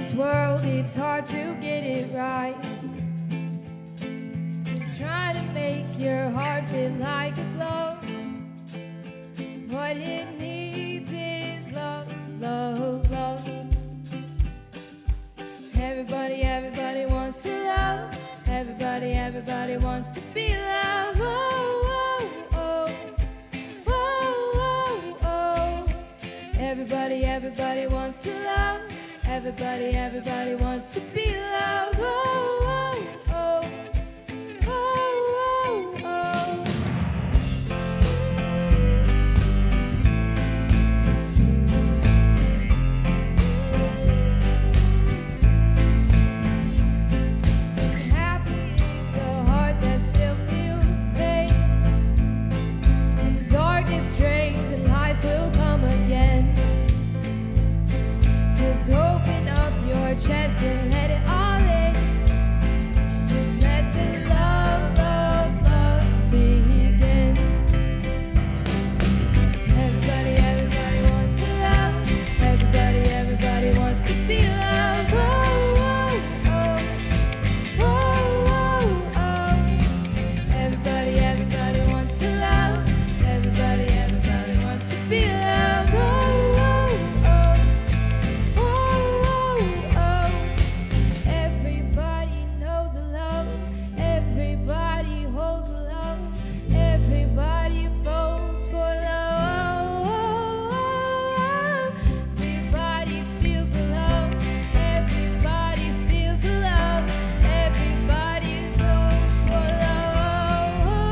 this world, it's hard to get it right. Trying to make your heart feel like a glove. What it needs is love, love, love. Everybody wants to love. Everybody wants to be loved. Oh, oh, oh, oh, oh, oh. Everybody wants to love. Everybody wants to be loved. Oh, oh, oh, oh, oh, oh. Happy is the heart that still feels pain. And darkness drains and life will come again. Just open up your chest and let it all in. Just let the love, love, love begin. Everybody wants to love. Everybody wants to be loved. Oh, oh, oh, oh, oh, oh. Everybody wants to love. Everybody wants to be loved. Oh, oh, oh. Oh, oh, oh. Everybody knows a love. Everybody holds a love. Everybody falls for love. Everybody steals the love. Everybody steals the love. Everybody falls for love. Oh,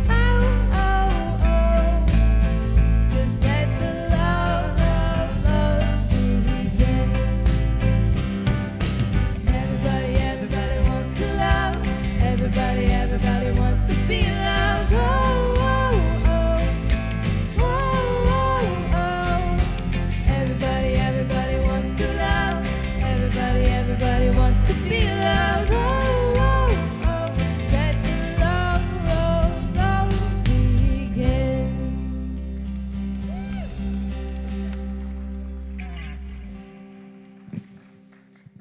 oh, oh. Just let the love, love, love begin. Everybody wants to love. Everybody wants to be loved. Oh, oh, oh, oh, oh, oh. Everybody wants to love. Everybody wants to be loved. Oh, oh, oh. Let the love, love, love begin.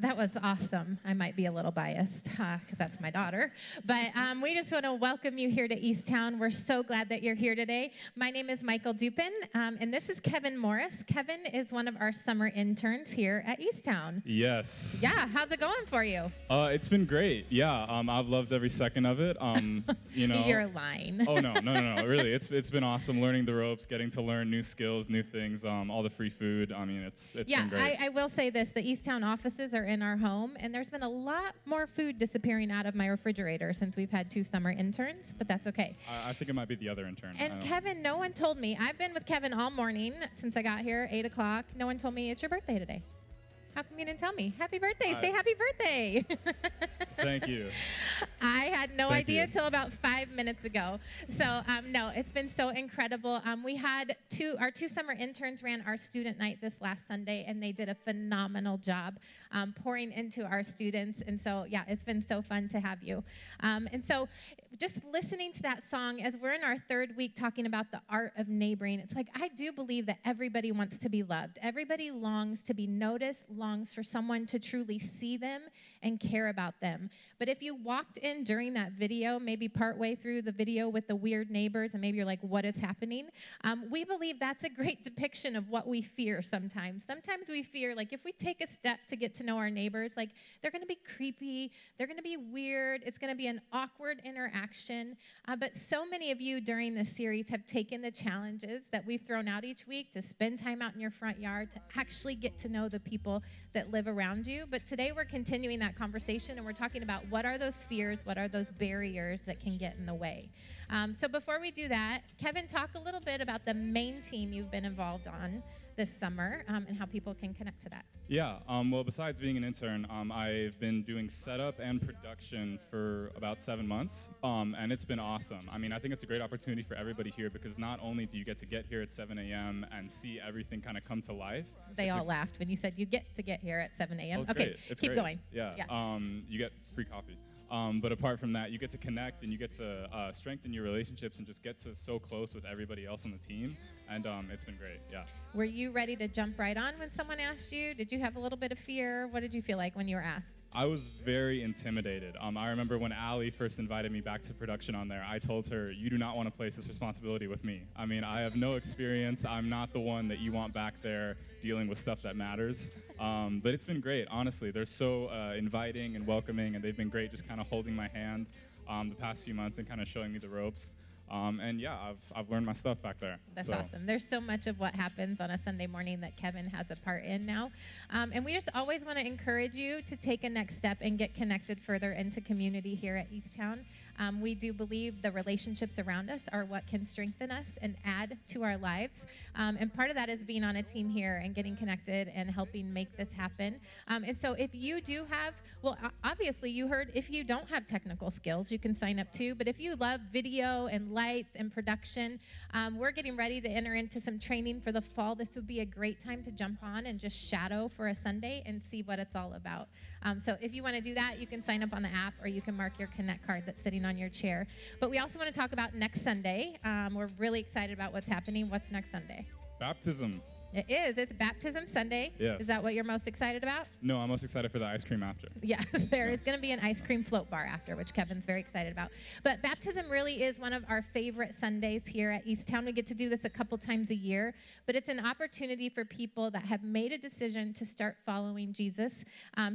That was awesome. I might be a little biased because that's my daughter. But we just want to welcome you here to Eastown. We're so glad that you're here today. My name is Michael Dupin, and this is Kevin Morris. Kevin is one of our summer interns here at Eastown. Yes. Yeah, how's it going for you? It's been great. Yeah. I've loved every second of it. You know. You're lying. Oh no. Really, it's been awesome learning the ropes, getting to learn new skills, new things. All the free food. I mean, it's been great. I will say this: the Eastown offices are in our home, and there's been a lot more food disappearing out of my refrigerator since we've had 2 summer interns, but that's okay. I think it might be the other intern. And Kevin, no one told me. I've been with Kevin all morning since I got here, 8 o'clock. No one told me it's your birthday today. How come you didn't tell me? Happy birthday. Say happy birthday. Thank you. I had no Thank idea you. till about 5 minutes ago. So, no, it's been so incredible. We had our 2 summer interns ran our student night this last Sunday, and they did a phenomenal job pouring into our students. And so, yeah, it's been so fun to have you. And so just listening to that song, as we're in our 3rd week talking about the art of neighboring, it's like I do believe that everybody wants to be loved. Everybody longs to be noticed, longs for someone to truly see them and care about them. But if you walked in during that video, maybe partway through the video with the weird neighbors, and maybe you're like, what is happening? We believe that's a great depiction of what we fear sometimes. Sometimes we fear, like, if we take a step to get to know our neighbors, like, they're going to be creepy, they're going to be weird, it's going to be an awkward interaction. But so many of you during this series have taken the challenges that we've thrown out each week to spend time out in your front yard, to actually get to know the people that live around you. But today we're continuing that conversation, and we're talking about what are those fears, what are those barriers that can get in the way. So before we do that, Kevin, talk a little bit about the main team you've been involved on this summer and how people can connect to that. Yeah. Well, besides being an intern, I've been doing setup and production for about 7 months, and it's been awesome. I mean, I think it's a great opportunity for everybody here because not only do you get to get here at 7 a.m. and see everything kind of come to life. They all laughed when you said you get to get here at 7 a.m. Oh, it's okay, great. It's keep great. going. Yeah. You get free coffee. But apart from that, you get to connect and you get to strengthen your relationships and just get to so close with everybody else on the team. And it's been great, yeah. Were you ready to jump right on when someone asked you? Did you have a little bit of fear? What did you feel like when you were asked? I was very intimidated. I remember when Allie first invited me back to production on there, I told her, you do not want to place this responsibility with me. I mean, I have no experience. I'm not the one that you want back there dealing with stuff that matters. But it's been great, honestly. They're so inviting and welcoming, and they've been great just kind of holding my hand the past few months and kind of showing me the ropes. And yeah, I've learned my stuff back there. That's awesome. There's so much of what happens on a Sunday morning that Kevin has a part in now. And we just always want to encourage you to take a next step and get connected further into community here at Easttown. We do believe the relationships around us are what can strengthen us and add to our lives. And part of that is being on a team here and getting connected and helping make this happen. And so if you do have, well, obviously you heard if you don't have technical skills, you can sign up too. But if you love video and lights and production, we're getting ready to enter into some training for the fall. This would be a great time to jump on and just shadow for a Sunday and see what it's all about. So if you want to do that, you can sign up on the app or you can mark your Connect card that's sitting on your chair. But we also want to talk about next Sunday. We're really excited about what's happening. What's next Sunday? Baptism. It is. It's Baptism Sunday. Yes. Is that what you're most excited about? No, I'm most excited for the ice cream after. Yes, there is going to be an ice cream float bar after, which Kevin's very excited about. But baptism really is one of our favorite Sundays here at Easttown. We get to do this a couple times a year, but it's an opportunity for people that have made a decision to start following Jesus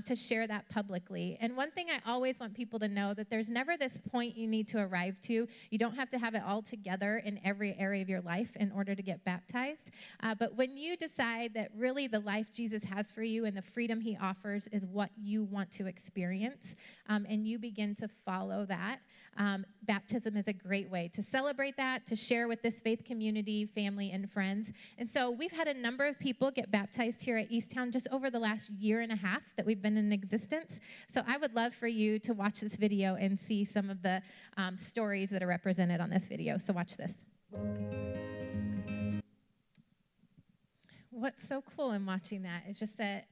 to share that publicly. And one thing I always want people to know that there's never this point you need to arrive to. You don't have to have it all together in every area of your life in order to get baptized. But when you decide that really the life Jesus has for you and the freedom he offers is what you want to experience, and you begin to follow that, baptism is a great way to celebrate that, to share with this faith community, family, and friends. And so we've had a number of people get baptized here at Easttown just over the last year and a half that we've been in existence. So I would love for you to watch this video and see some of the stories that are represented on this video. So watch this. What's so cool in watching that is just that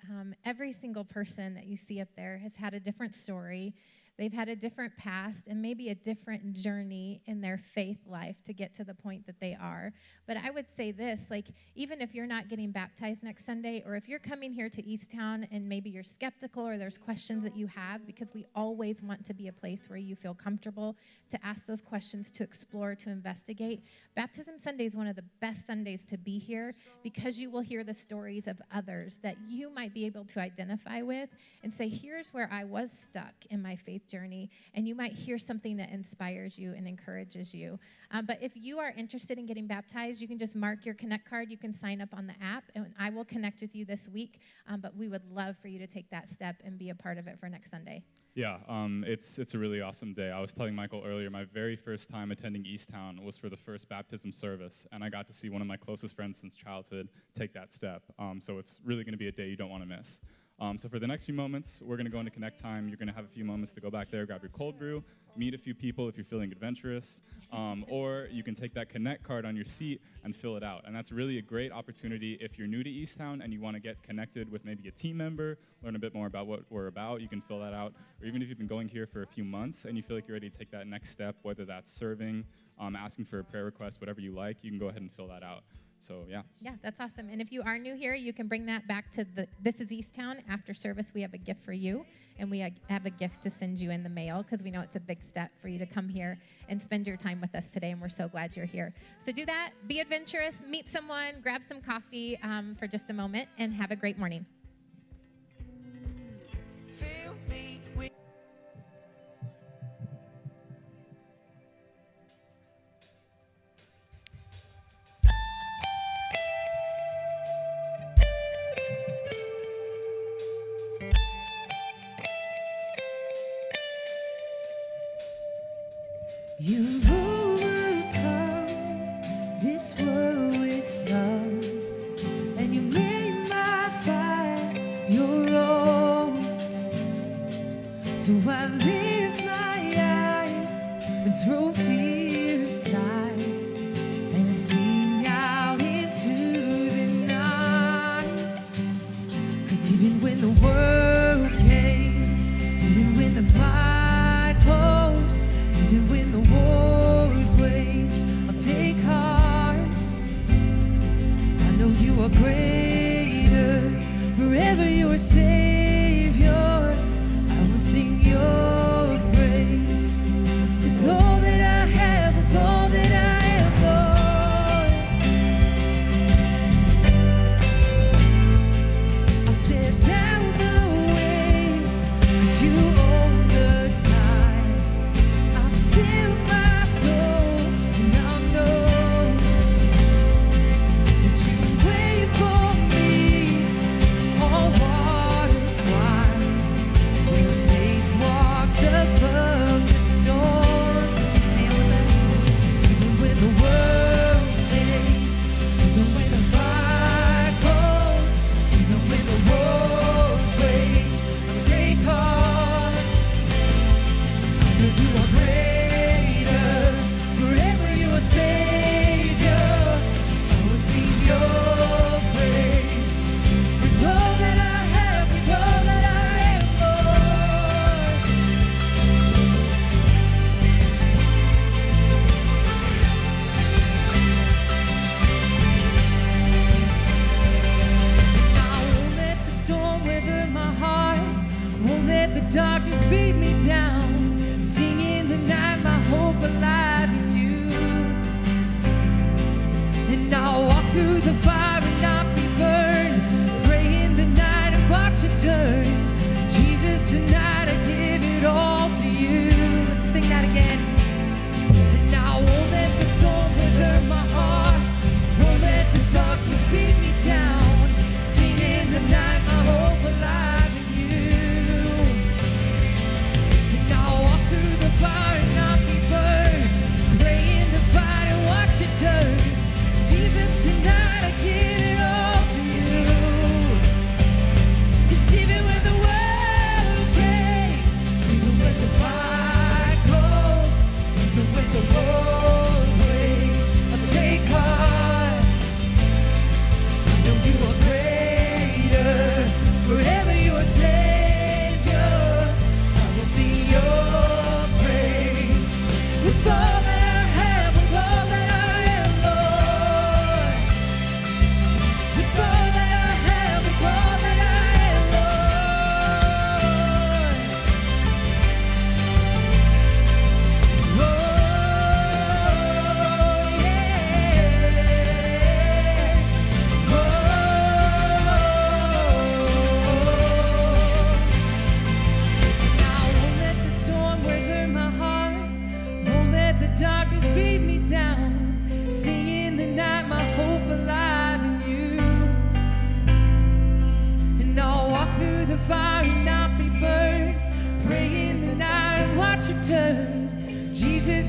every single person that you see up there has had a different story. They've had a different past and maybe a different journey in their faith life to get to the point that they are. But I would say this, like, even if you're not getting baptized next Sunday, or if you're coming here to Easttown and maybe you're skeptical or there's questions that you have, because we always want to be a place where you feel comfortable to ask those questions, to explore, to investigate. Baptism Sunday is one of the best Sundays to be here because you will hear the stories of others that you might be able to identify with and say, here's where I was stuck in my faith journey, and you might hear something that inspires you and encourages you. But if you are interested in getting baptized, you can just mark your Connect card. You can sign up on the app, and I will connect with you this week. But we would love for you to take that step and be a part of it for next Sunday. Yeah, it's a really awesome day. I was telling Michael earlier, my very first time attending Easttown was for the first baptism service, and I got to see one of my closest friends since childhood take that step. So it's really going to be a day you don't want to miss. So for the next few moments, we're going to go into Connect time. You're going to have a few moments to go back there, grab your cold brew, meet a few people if you're feeling adventurous, or you can take that Connect card on your seat and fill it out. And that's really a great opportunity if you're new to Easttown and you want to get connected with maybe a team member, learn a bit more about what we're about, you can fill that out. Or even if you've been going here for a few months and you feel like you're ready to take that next step, whether that's serving, asking for a prayer request, whatever you like, you can go ahead and fill that out. So, yeah. Yeah, that's awesome. And if you are new here, you can bring that back to This is Easttown. After service, we have a gift for you, and we have a gift to send you in the mail because we know it's a big step for you to come here and spend your time with us today, and we're so glad you're here. So do that. Be adventurous. Meet someone. Grab some coffee for just a moment, and have a great morning. You've overcome this world with love, and you made my fire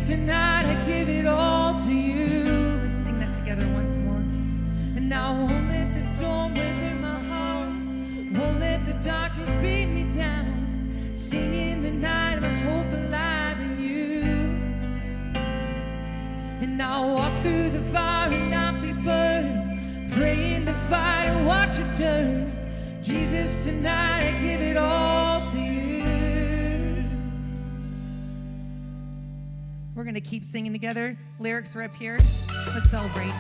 tonight I give it all to you. Let's sing that together once more. And I won't let the storm weather my heart, won't let the darkness beat me down. Singing the night, my hope alive in you. And I'll walk through the fire and not be burned, pray in the fight and watch it turn. Jesus, tonight I give it all to you. We're going to keep singing together. Lyrics are up here. Let's celebrate.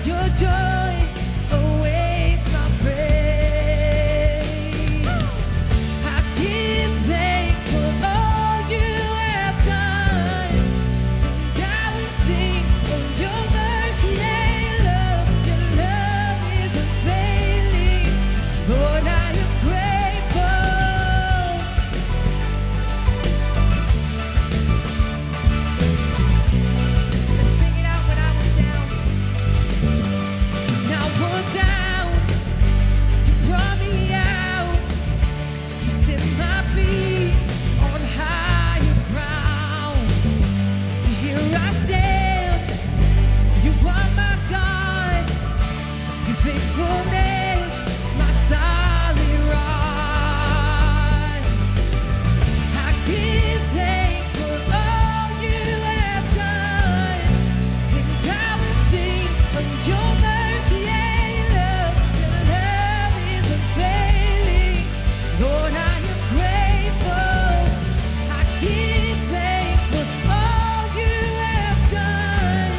Your joy awaits my praise. I give thanks for all you have done, and I will sing of your mercy and love. Your love is unfailing. Lord, I am grateful. Let's sing it out when I was down. Now we're down, you brought me out, you set my feet on higher ground. So here I stand, you are my God, your faithfulness, my solid rock. I give thanks for all you have done, and I will sing of your mercy and love. Your love is unfailing. Lord, I am grateful. I give thanks for all you have done.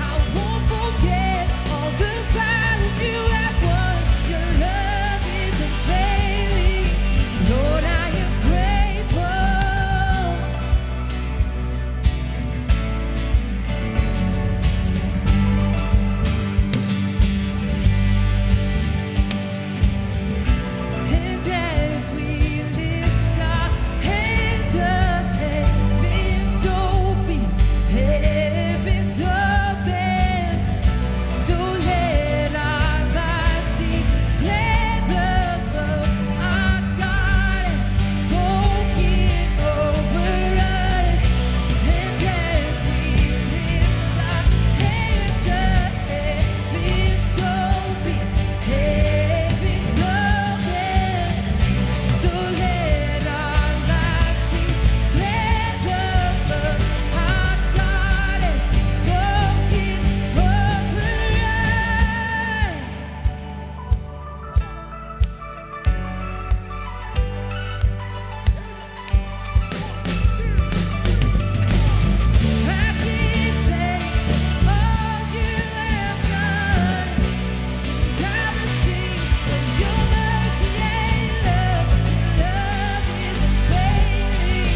I won't forget all the battles you have won. Your love is unfailing. Lord, I am grateful. And as we lift our hands up, heavens open, heavens open. So let our lives declare the love our God has spoken over us. And as we lift our hands up, heavens open, heavens open. So let our lives declare the love our God has spoken over us. I give thanks for all you have done, and I will sing of your mercy and love. Your love is unfailing.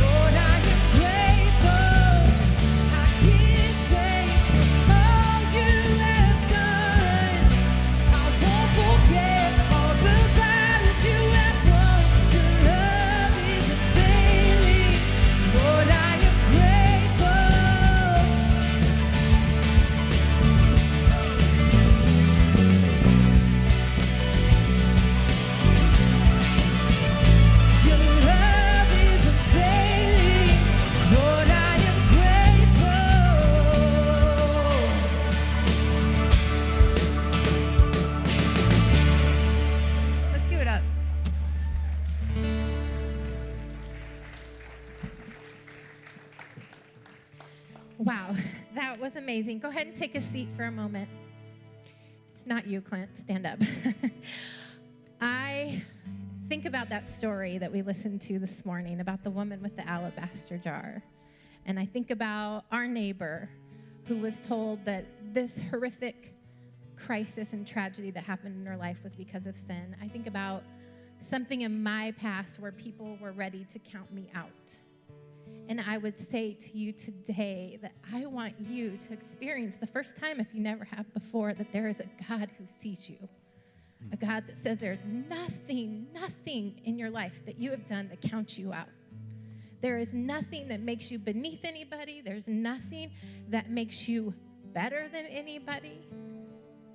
Lord, I am grateful. I give thanks for all you have done. I won't forget all the battles you have won. Your love is unfailing. Lord, I am grateful. Your love is unfailing. Lord, I am grateful. Let's give it up. Wow, that was amazing. Go ahead and take a seat for a moment. Not you, Clint. Stand up. I think about that story that we listened to this morning about the woman with the alabaster jar. And I think about our neighbor who was told that this horrific crisis and tragedy that happened in her life was because of sin. I think about something in my past where people were ready to count me out. And I would say to you today that I want you to experience the first time, if you never have before, that there is a God who sees you. A God that says there's nothing in your life that you have done to count you out. There is nothing that makes you beneath anybody. There's nothing that makes you better than anybody.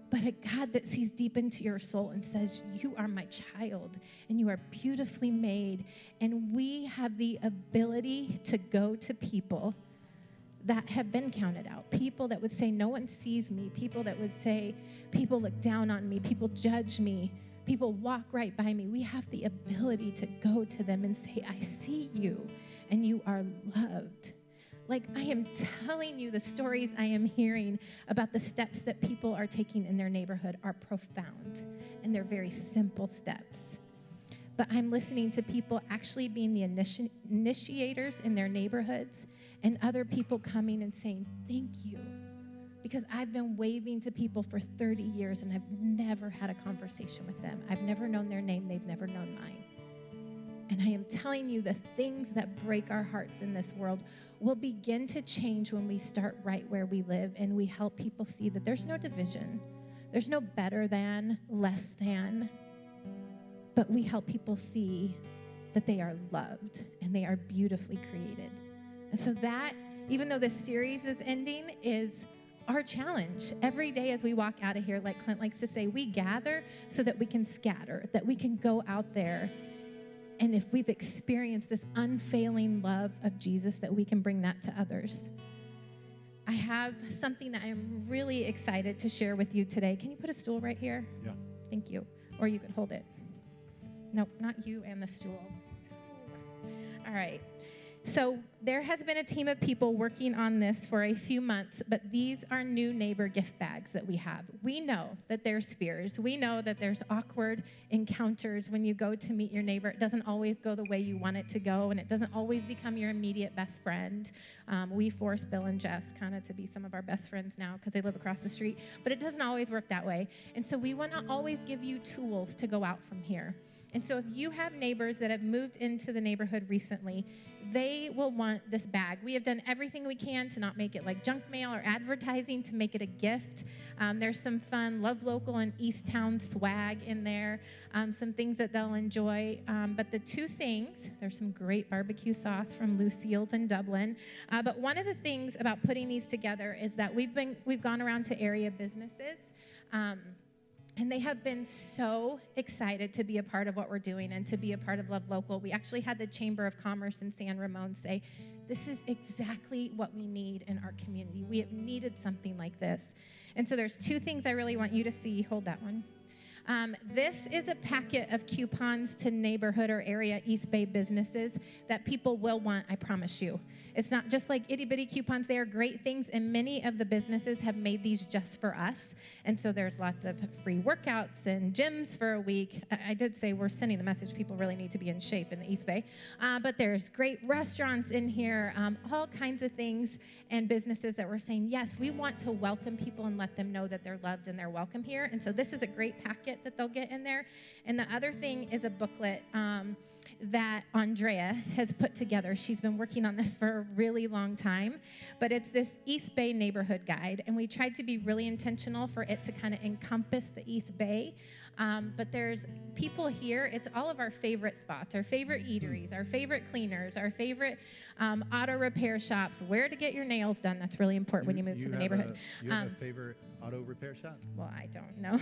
But a God that sees deep into your soul and says, you are my child, and you are beautifully made. And we have the ability to go to people that have been counted out, people that would say, no one sees me, people that would say, people look down on me, people judge me, people walk right by me. We have the ability to go to them and say, I see you, and you are loved. Like, I am telling you, the stories I am hearing about the steps that people are taking in their neighborhood are profound, and they're very simple steps. But I'm listening to people actually being the initiators in their neighborhoods, and other people coming and saying, thank you, because I've been waving to people for 30 years, and I've never had a conversation with them. I've never known their name. They've never known mine. And I am telling you, the things that break our hearts in this world will begin to change when we start right where we live and we help people see that there's no division. There's no better than, less than. But we help people see that they are loved and they are beautifully created. And so that, even though this series is ending, is our challenge. Every day as we walk out of here, like Clint likes to say, we gather so that we can scatter, that we can go out there. And if we've experienced this unfailing love of Jesus, that we can bring that to others. I have something that I am really excited to share with you today. Can you put a stool right here? Yeah. Thank you. Or you could hold it. Nope, not you and the stool. All right. So there has been a team of people working on this for a few months, but these are new neighbor gift bags that we have. We know that there's fears. We know that there's awkward encounters when you go to meet your neighbor. It doesn't always go the way you want it to go, and it doesn't always become your immediate best friend. We force Bill and Jess kind of to be some of our best friends now because they live across the street, but it doesn't always work that way. And so we want to always give you tools to go out from here. And so if you have neighbors that have moved into the neighborhood recently, they will want this bag. We have done everything we can to not make it like junk mail or advertising, to make it a gift. There's some fun Love Local and Eastown swag in there, some things that they'll enjoy. But the two things, there's some great barbecue sauce from Lucille's in Dublin. But one of the things about putting these together is that we've gone around to area businesses, and they have been so excited to be a part of what we're doing and to be a part of Love Local. We actually had the Chamber of Commerce in San Ramon say, this is exactly what we need in our community. We have needed something like this. And so there's two things I really want you to see. Hold that one. This is a packet of coupons to neighborhood or area East Bay businesses that people will want, I promise you. It's not just like itty-bitty coupons. They are great things, and many of the businesses have made these just for us. And so there's lots of free workouts and gyms for a week. I did say we're sending the message people really need to be in shape in the East Bay. But there's great restaurants in here, all kinds of things and businesses that we're saying, yes, we want to welcome people and let them know that they're loved and they're welcome here. And so this is a great packet that they'll get in there. And the other thing is a booklet that Andrea has put together. She's been working on this for a really long time, but it's this East Bay neighborhood guide, and we tried to be really intentional for it to kind of encompass the East Bay. But there's people here, it's all of our favorite spots, our favorite eateries, our favorite cleaners, our favorite auto repair shops, where to get your nails done. That's really important when you move to the neighborhood. You have a favorite auto repair shop? Well, I don't know.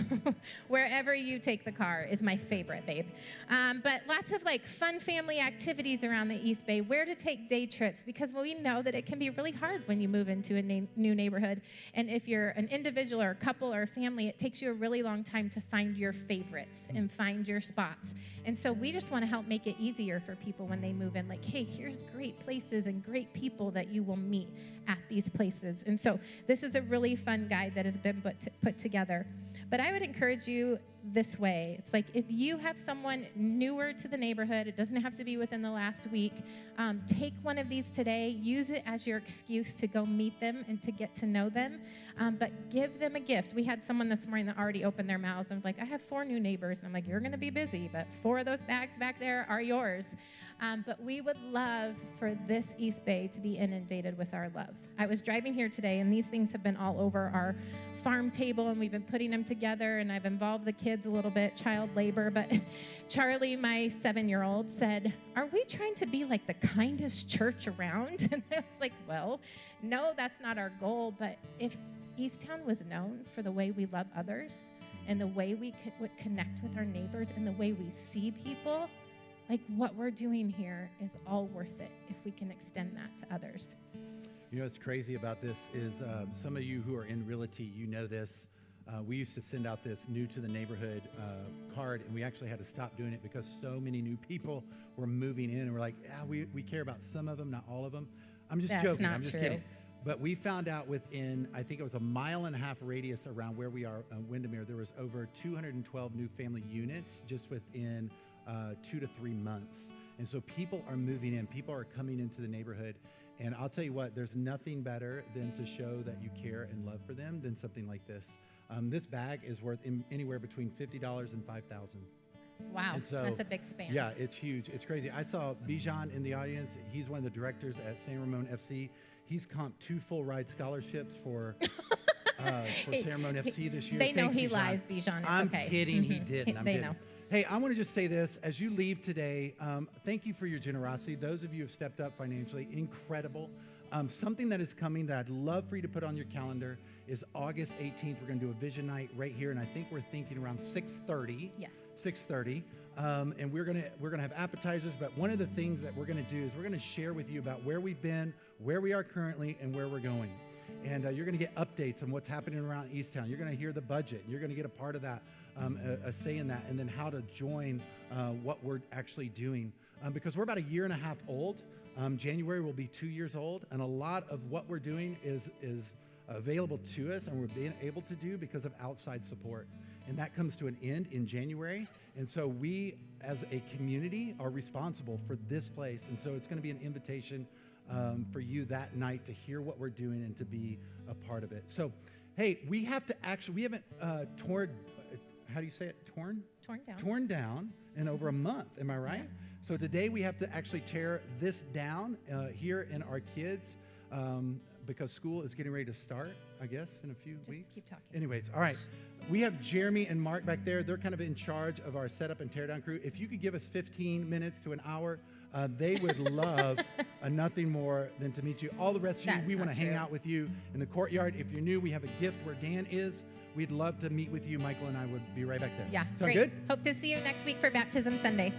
Wherever you take the car is my favorite, babe. But lots of like fun family activities around the East Bay, where to take day trips, because we know that it can be really hard when you move into a new neighborhood. And if you're an individual or a couple or a family, it takes you a really long time to find your favorites and find your spots. And so we just want to help make it easier for people when they move in. Like, hey, here's great places and great people that you will meet at these places. And so this is a really fun guide that has been put together. But I would encourage you this way. It's like if you have someone newer to the neighborhood, it doesn't have to be within the last week, take one of these today, use it as your excuse to go meet them and to get to know them, but give them a gift. We had someone this morning that already opened their mouths and was like, I have 4 new neighbors. And I'm like, you're going to be busy, but 4 of those bags back there are yours. But we would love for this East Bay to be inundated with our love. I was driving here today, and these things have been all over our farm table, and we've been putting them together, and I've involved the kids a little bit, child labor. But Charlie, my 7-year-old, said, are we trying to be like the kindest church around? And I was like, well, no, that's not our goal. But if Easttown was known for the way we love others and the way we would connect with our neighbors and the way we see people, like what we're doing here is all worth it if we can extend that to others. You know what's crazy about this is some of you who are in realty, you know this. We used to send out this new to the neighborhood card, and we actually had to stop doing it because so many new people were moving in, and we're like, we care about some of them, not all of them. I'm just joking. I'm just kidding. But we found out within, I think it was a 1.5 mile radius around where we are in Windermere, there was over 212 new family units just within 2 to 3 months. And so people are moving in. People are coming into the neighborhood. And I'll tell you what, there's nothing better than to show that you care and love for them than something like this. This bag is worth anywhere between $50 and $5,000. Wow, and so, that's a big span. Yeah, it's huge. It's crazy. I saw Bijan in the audience. He's one of the directors at San Ramon FC. He's comped 2 full ride scholarships for San Ramon FC this year. They know Thanks, he Bijan. lies, Bijan. It's I'm okay. kidding. He didn't. I'm they kidding. know. Hey, I want to just say this. As you leave today, thank you for your generosity. Those of you who have stepped up financially, incredible. Something that is coming that I'd love for you to put on your calendar is August 18th. We're going to do a vision night right here, and I think we're thinking around 6:30. Yes. 6:30. And we're gonna have appetizers, but one of the things that we're gonna do is we're gonna share with you about where we've been, where we are currently, and where we're going. And you're gonna get updates on what's happening around Easttown. You're gonna hear the budget. You're gonna get a part of that, a say in that, and then how to join what we're actually doing. Because we're about 1.5 years old. January will be 2 years old, and a lot of what we're doing is available to us, and we're being able to do because of outside support. And that comes to an end in January. And so we, as a community, are responsible for this place. And so it's going to be an invitation for you that night to hear what we're doing and to be a part of it. So, hey, we haven't torn, how do you say it? Torn down. Torn down in over a month. Am I right? Yeah. So today we have to actually tear this down here in our kids because school is getting ready to start, I guess, in a few weeks. Just keep talking. Anyways, all right. We have Jeremy and Mark back there. They're kind of in charge of our setup and teardown crew. If you could give us 15 minutes to an hour, they would love nothing more than to meet you. All the rest of you, we want to hang out with you in the courtyard. If you're new, we have a gift where Dan is. We'd love to meet with you. Michael and I would be right back there. Yeah, Sound great. good? Hope to see you next week for Baptism Sunday.